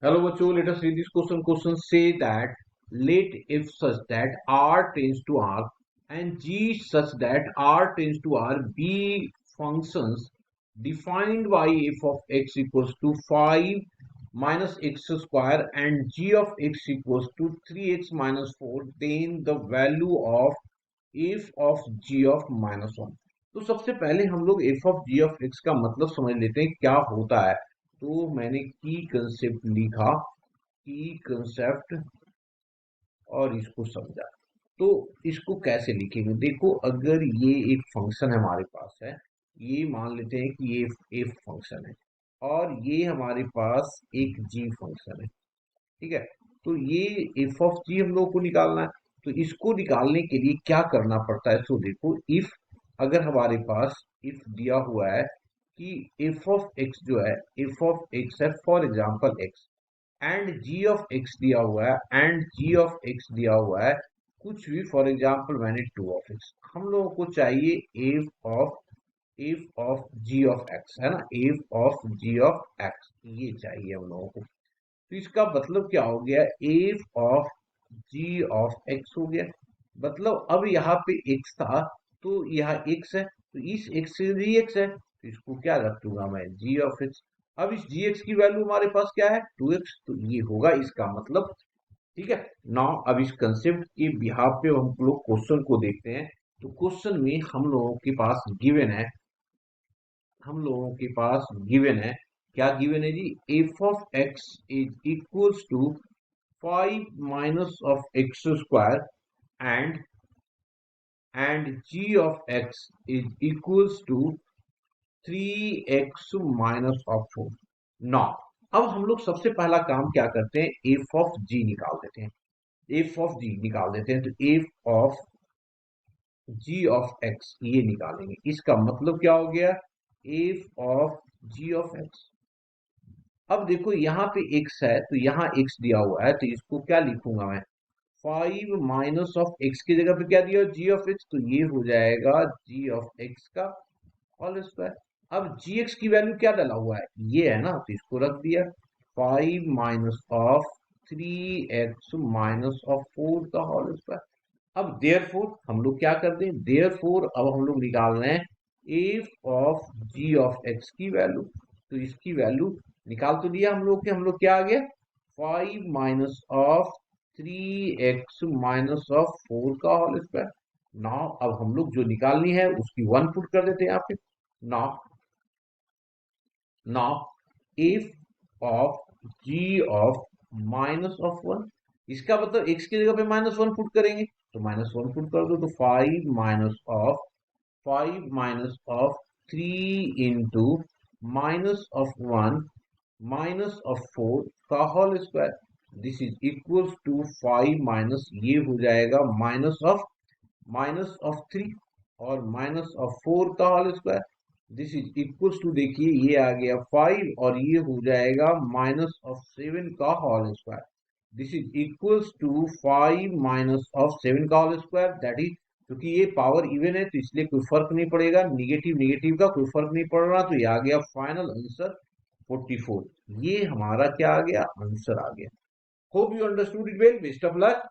Hello, Vachu. Let us read this question. Question say that let if such that R tends to R and G such that R tends to R be functions defined by f of x equals to 5 minus x square and g of x equals to 3x minus 4, then the value of f of g of minus 1. तो सबसे पहले हम लोग f of g of x का मतलब समझ लेते हैं क्या होता है। तो मैंने की कंसेप्ट लिखा, की कंसेप्ट, और इसको समझा। तो इसको कैसे लिखेंगे, देखो अगर ये एक फंक्शन हमारे पास है, ये मान लेते हैं कि ये एफ फंक्शन है और ये हमारे पास एक जी फंक्शन है, ठीक है। तो ये एफ ऑफ जी हम लोग को निकालना है। तो इसको निकालने के लिए क्या करना पड़ता है, तो देखो इफ, अगर हमारे पास इफ दिया हुआ है कि एफ ऑफ एक्स जो है, एफ ऑफ एक्स है for example x, and g of x दिया हुआ है, एंड जी ऑफ एक्स दिया हुआ है कुछ भी, फॉर एग्जांपल मैंने टू ऑफ एक्स, हम लोगों को चाहिए f of g of x, है ना, f of g of x ये चाहिए हम लोगों को। तो इसका मतलब क्या हो गया, f of g of x हो गया। मतलब अब यहाँ पे एक्स था तो यहाँ एक्स है, तो इस एक्स से जी एक्स है, तो इसको क्या रख दूंगा मैं, जी ऑफ एक्स। अब इस जी एक्स की वैल्यू हमारे पास क्या है, टू एक्स, तो ये होगा इसका मतलब, ठीक है। नाउ अब इस कंसेप्ट के बिहाफ पे हम लोग क्वेश्चन को देखते हैं। तो क्वेश्चन में हम लोगों के पास गिवन है, हम लोगों के पास गिवन है, क्या गिवन है जी, f of x is equals to 5 minus of x square and g of x is equals to 3x minus of 4। नौ, अब हम लोग सबसे पहला काम क्या करते हैं, एफ ऑफ जी निकाल देते हैं, एफ ऑफ जी निकाल देते हैं। तो f of g of x ये निकालेंगे, इसका मतलब क्या हो गया, f of g of x. अब देखो यहाँ पे x है तो यहाँ x दिया हुआ है, तो इसको क्या लिखूंगा मैं, 5 माइनस ऑफ एक्स की जगह पे क्या दिया, जी ऑफ एक्स, तो ये हो जाएगा जी ऑफ एक्स का होल स्क्वायर। अब जी एक्स की वैल्यू क्या डाला हुआ है, ये है ना, तो इसको रख दिया, 5 minus of 3x minus of 4 का होल स्क्वायर। अब देयरफॉर हम लोग क्या कर दें, देयरफॉर अब हम लोग निकाल रहे हैं f of g of x की वैल्यू। तो इसकी वैल्यू निकाल तो दिया हम लोग के, हम लोग क्या आ गया, 5 minus of 3x minus of 4 का होल स्क्वायर। नाउ अब हम लोग जो निकालनी है उसकी वन पुट कर देते हैं यहाँ पे। Now now f of g of minus of 1, इसका मतलब x की जगह पे माइनस वन पुट करेंगे, तो माइनस वन पुट कर दो, तो 5 minus of 3 into minus of 1 minus of 4 का whole square, this is equals to 5 minus, ये हो जाएगा माइनस ऑफ 3 और माइनस ऑफ 4 का whole square, this is equals to, देखिए ये आ गया 5 और ये हो जाएगा माइनस ऑफ 7 का whole square, this is equals to 5 minus of 7 का होल स्क्वायर, दैट इज, क्योंकि ये पावर इवन है तो इसलिए कोई फर्क नहीं पड़ेगा, निगेटिव निगेटिव का कोई फर्क नहीं पड़ रहा, तो ये आ गया फाइनल आंसर 44। ये हमारा क्या आ गया, आंसर आ गया। Hope you understood it well, best of luck.